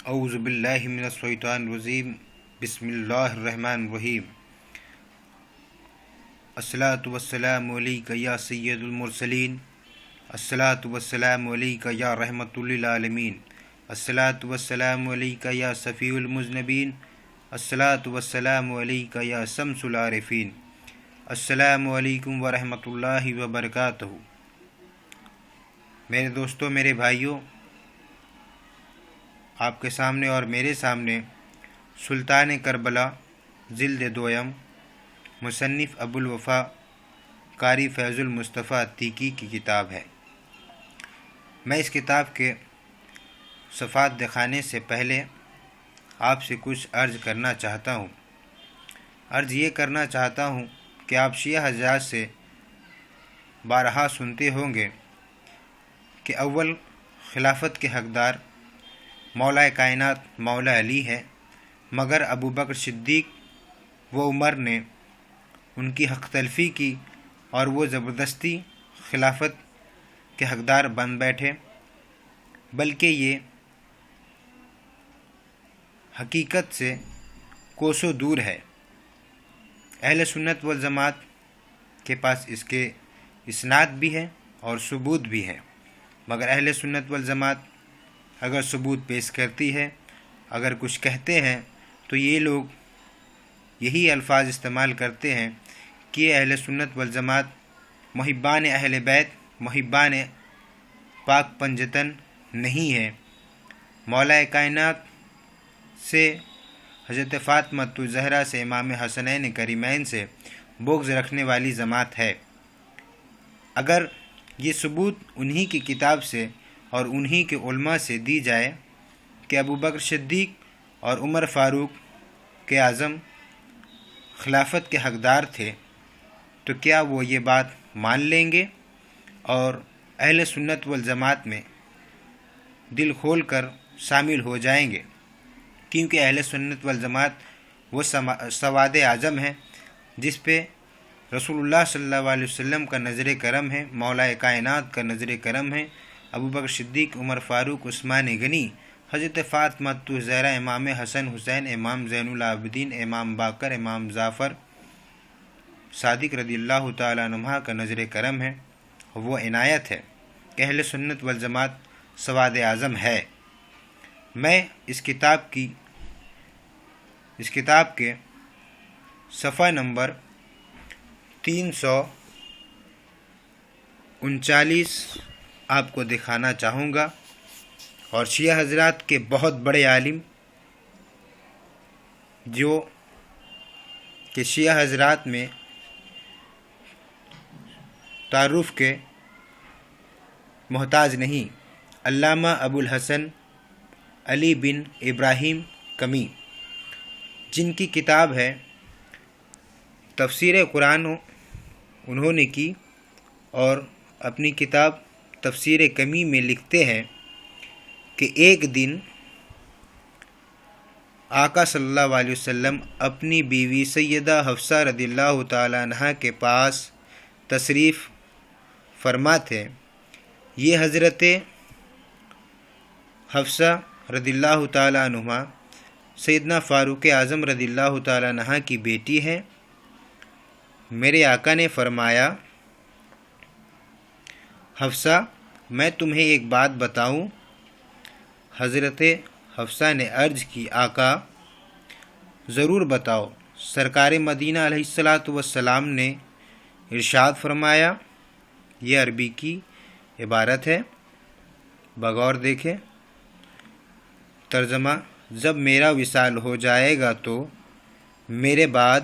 اعوذ باللہ من الشیطان الرجیم بسم اللہ الرحمن الرحیم الصلاۃ والسلام علیک یا سید المرسلین الصلاۃ والسلام علیک یا رحمۃ للعالمین الصلاۃ والسلام علیک یا شفیع المذنبین الصلاۃ والسلام علیک یا شمس العارفین السلام علیکم ورحمۃ اللہ وبرکاتہ۔ میرے دوستوں، میرے بھائیوں، آپ کے سامنے اور میرے سامنے سلطان کربلا جلد دویم مصنف ابو الوفا قاری فیض المصطفیٰ عتیقی کی کتاب ہے۔ میں اس کتاب کے صفحات دکھانے سے پہلے آپ سے کچھ عرض کرنا چاہتا ہوں۔ عرض یہ کرنا چاہتا ہوں کہ آپ شیعہ حضرات سے بارہا سنتے ہوں گے کہ اول خلافت کے حقدار مولا کائنات مولا علی ہے، مگر ابو بکر صدیق و عمر نے ان کی حق تلفی کی اور وہ زبردستی خلافت کے حقدار بن بیٹھے، بلکہ یہ حقیقت سے کوسوں دور ہے۔ اہل سنت والجماعت کے پاس اس کے اسناد بھی ہے اور ثبوت بھی ہے، مگر اہل سنت والجماعت اگر ثبوت پیش کرتی ہے، اگر کچھ کہتے ہیں تو یہ لوگ یہی الفاظ استعمال کرتے ہیں کہ اہل سنت والجماعت محبان اہل بیت، محبان پاک پنجتن نہیں ہے، مولا کائنات سے، حضرت فاطمۃ الزہرا سے، امام حسنین کریمین سے بغض رکھنے والی جماعت ہے۔ اگر یہ ثبوت انہی کی کتاب سے اور انہی کے علماء سے دی جائے کہ ابو بکر صدیق اور عمر فاروق اعظم خلافت کے حقدار تھے، تو کیا وہ یہ بات مان لیں گے اور اہل سنت والجماعت میں دل کھول کر شامل ہو جائیں گے؟ کیونکہ اہل سنت والجماعت وہ سواد اعظم ہے جس پہ رسول اللہ صلی اللہ علیہ وسلم کا نظر کرم ہے، مولا کائنات کا نظر کرم ہے، ابو بکر صدیق، عمر فاروق، عثمان غنی، حضرت فاطمۃ الزہرا، امام حسن حسین، امام زین العابدین، امام باقر، امام جعفر صادق رضی اللہ تعالیٰ عنہ کا نظر کرم ہے، وہ عنایت ہے کہ اہل سنت والجماعت سواد اعظم ہے۔ میں اس کتاب کے صفحہ نمبر 339 آپ کو دکھانا چاہوں گا، اور شیعہ حضرات کے بہت بڑے عالم جو کہ شیعہ حضرات میں تعارف کے محتاج نہیں، علامہ ابو الحسن علی بن ابراہیم کمی، جن کی کتاب ہے تفسیر قرآن انہوں نے کی، اور اپنی کتاب تفسیر کمی میں لکھتے ہیں کہ ایک دن آقا صلی اللہ علیہ وسلم اپنی بیوی سیدہ حفصہ رضی اللہ تعالیٰ عنہ کے پاس تشریف فرما تھے۔ یہ حضرت حفصہ رضی اللہ تعالیٰ عنہ سیدنا فاروق اعظم رضی اللہ تعالیٰ عنہ کی بیٹی ہے۔ میرے آقا نے فرمایا، حفصہ، میں تمہیں ایک بات بتاؤں؟ حضرت حفصہ نے عرض کی، آقا ضرور بتاؤ۔ سرکار مدینہ علیہ الصلاۃ والسلام نے ارشاد فرمایا، یہ عربی کی عبارت ہے، بغور دیکھیں ترجمہ، جب میرا وصال ہو جائے گا تو میرے بعد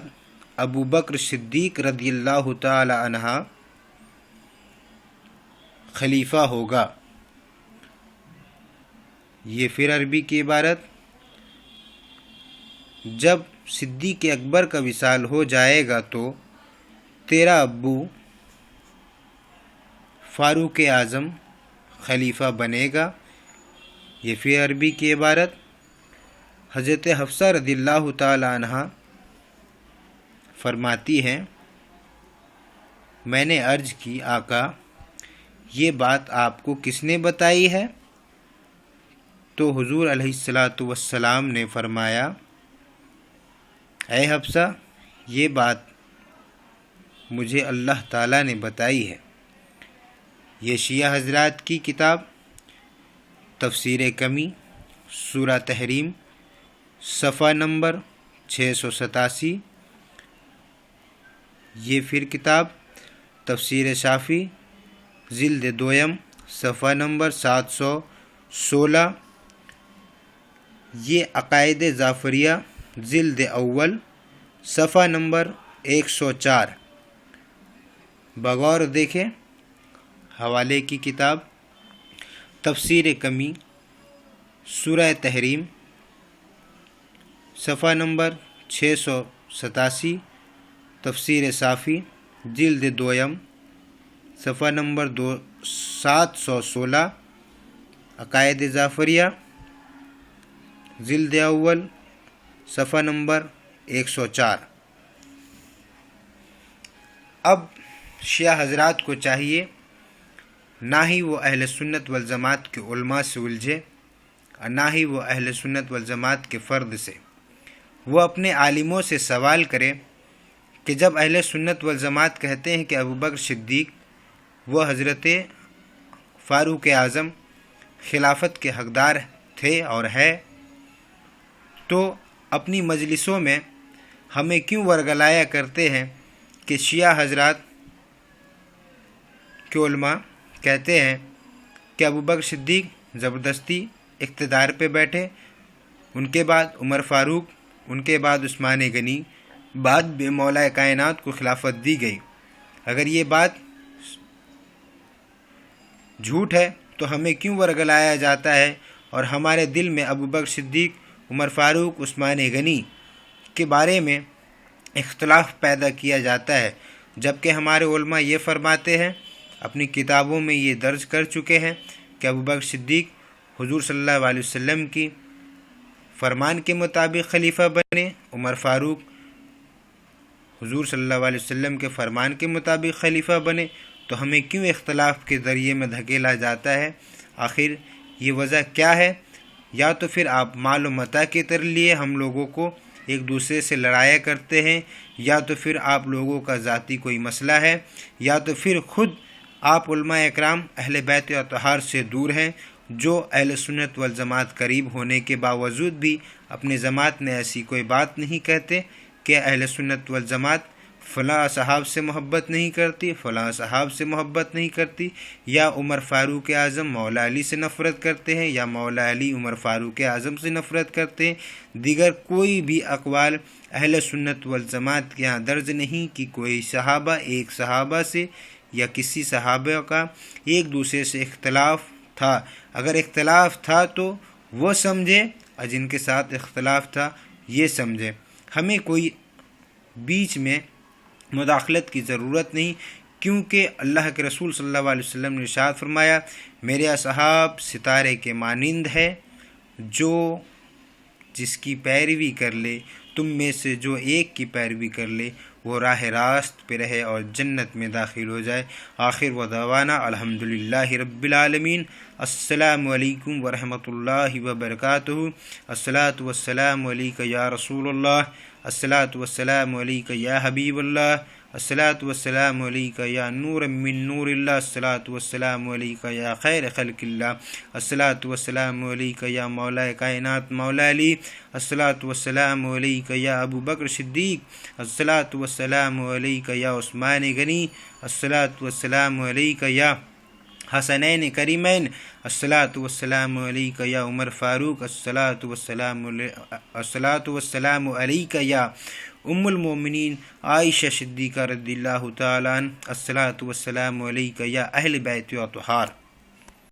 ابو بکر صدیق رضی اللہ تعالی عنہ خلیفہ ہوگا۔ یہ پھر عربی کی عبارت، جب صدیق اکبر کا وصال ہو جائے گا تو تیرا ابو فاروق اعظم خلیفہ بنے گا۔ یہ پھر عربی کی عبارت، حضرت حفصہ رضی اللہ تعالی عنہ فرماتی ہیں، میں نے عرض کی، آقا یہ بات آپ کو کس نے بتائی ہے؟ تو حضور علیہ الصلاۃ والسلام نے فرمایا، اے حفصہ، یہ بات مجھے اللہ تعالیٰ نے بتائی ہے۔ یہ شیعہ حضرات کی کتاب تفسیر کمی سورہ تحریم صفحہ نمبر 687، یہ پھر کتاب تفسیر شافی جلد دویم صفحہ نمبر 716، یہ عقائد جعفریہ جلد اول صفحہ نمبر 104۔ بغور دیکھیں حوالے کی کتاب تفسیر کمی سورہ تحریم صفحہ نمبر 687، تفسیر صافی جلد دویم صفحہ نمبر 716، عقائد جعفریہ جلد اول صفحہ نمبر 104۔ اب شیعہ حضرات کو چاہیے نہ ہی وہ اہل سنت والجماعت کے علماء سے الجھے اور نہ ہی وہ اہل سنت والجماعت کے فرد سے۔ وہ اپنے عالموں سے سوال کرے کہ جب اہل سنت والجماعت کہتے ہیں کہ ابوبکر صدیق وہ حضرت فاروق اعظم خلافت کے حقدار تھے اور ہے، تو اپنی مجلسوں میں ہمیں کیوں ورگلایا کرتے ہیں کہ شیعہ حضرات کے علماء کہتے ہیں کہ ابوبکر صدیق زبردستی اقتدار پہ بیٹھے، ان کے بعد عمر فاروق، ان کے بعد عثمان غنی، بعد میں مولا کائنات کو خلافت دی گئی۔ اگر یہ بات جھوٹ ہے تو ہمیں کیوں ورگلایا جاتا ہے اور ہمارے دل میں ابوبکر صدیق، عمر فاروق، عثمان غنی کے بارے میں اختلاف پیدا کیا جاتا ہے، جبکہ ہمارے علماء یہ فرماتے ہیں، اپنی کتابوں میں یہ درج کر چکے ہیں کہ ابوبکر صدیق حضور صلی اللہ علیہ وسلم کی فرمان کے مطابق خلیفہ بنے، عمر فاروق حضور صلی اللہ علیہ وسلم کے فرمان کے مطابق خلیفہ بنے، تو ہمیں کیوں اختلاف کے ذریعے میں دھکیلا جاتا ہے؟ آخر یہ وجہ کیا ہے؟ یا تو پھر آپ مال و متاع کے لیے ہم لوگوں کو ایک دوسرے سے لڑایا کرتے ہیں، یا تو پھر آپ لوگوں کا ذاتی کوئی مسئلہ ہے، یا تو پھر خود آپ علماء اکرام اہل بیت اطہار سے دور ہیں، جو اہل سنت والجماعت قریب ہونے کے باوجود بھی اپنے جماعت میں ایسی کوئی بات نہیں کہتے کہ اہل سنت والجماعت فلاں صحاب سے محبت نہیں کرتی، فلاں صحاب سے محبت نہیں کرتی، یا عمر فاروق اعظم مولا علی سے نفرت کرتے ہیں، یا مولا علی عمر فاروق اعظم سے نفرت کرتے ہیں۔ دیگر کوئی بھی اقوال اہل سنت والجماعت کے یہاں درج نہیں کہ کوئی صحابہ ایک صحابہ سے یا کسی صحابہ کا ایک دوسرے سے اختلاف تھا۔ اگر اختلاف تھا تو وہ سمجھے، اور جن کے ساتھ اختلاف تھا یہ سمجھے۔ ہمیں کوئی بیچ میں مداخلت کی ضرورت نہیں، کیونکہ اللہ کے رسول صلی اللہ علیہ وسلم نے ارشاد فرمایا، میرے اصحاب ستارے کے مانند ہے، جو جس کی پیروی کر لے، تم میں سے جو ایک کی پیروی کر لے وہ راہ راست پہ رہے اور جنت میں داخل ہو جائے۔ آخر و دعوانا الحمدللہ رب العالمین۔ السلام علیکم ورحمۃ اللہ وبرکاتہ۔ الصلاۃ والسلام علیک یا رسول اللہ، الصلاۃ والسلام علیک یا حبیب اللہ، الصلاۃ والسلام علیک یا نور من نور اللہ، الصلاۃ والسلام علیک یا خیر خلق اللہ، الصلاۃ والسلام علیک یا مولا کائنات مولا علی، الصلاۃ والسلام علیک یا ابو بکر صدیق، الصلاۃ والسلام علیک یا عثمان غنی، الصلاۃ والسلام علیک یا حسنین کریمین، الصلاۃ والسلام علیک یا عمر فاروق، الصلاۃ والسلام علیک یا ام المومنین عائشہ صدیقہ رضی اللہ تعالیٰ عنہ، الصلاۃ والسلام علیک یا اہل بیت اطہار۔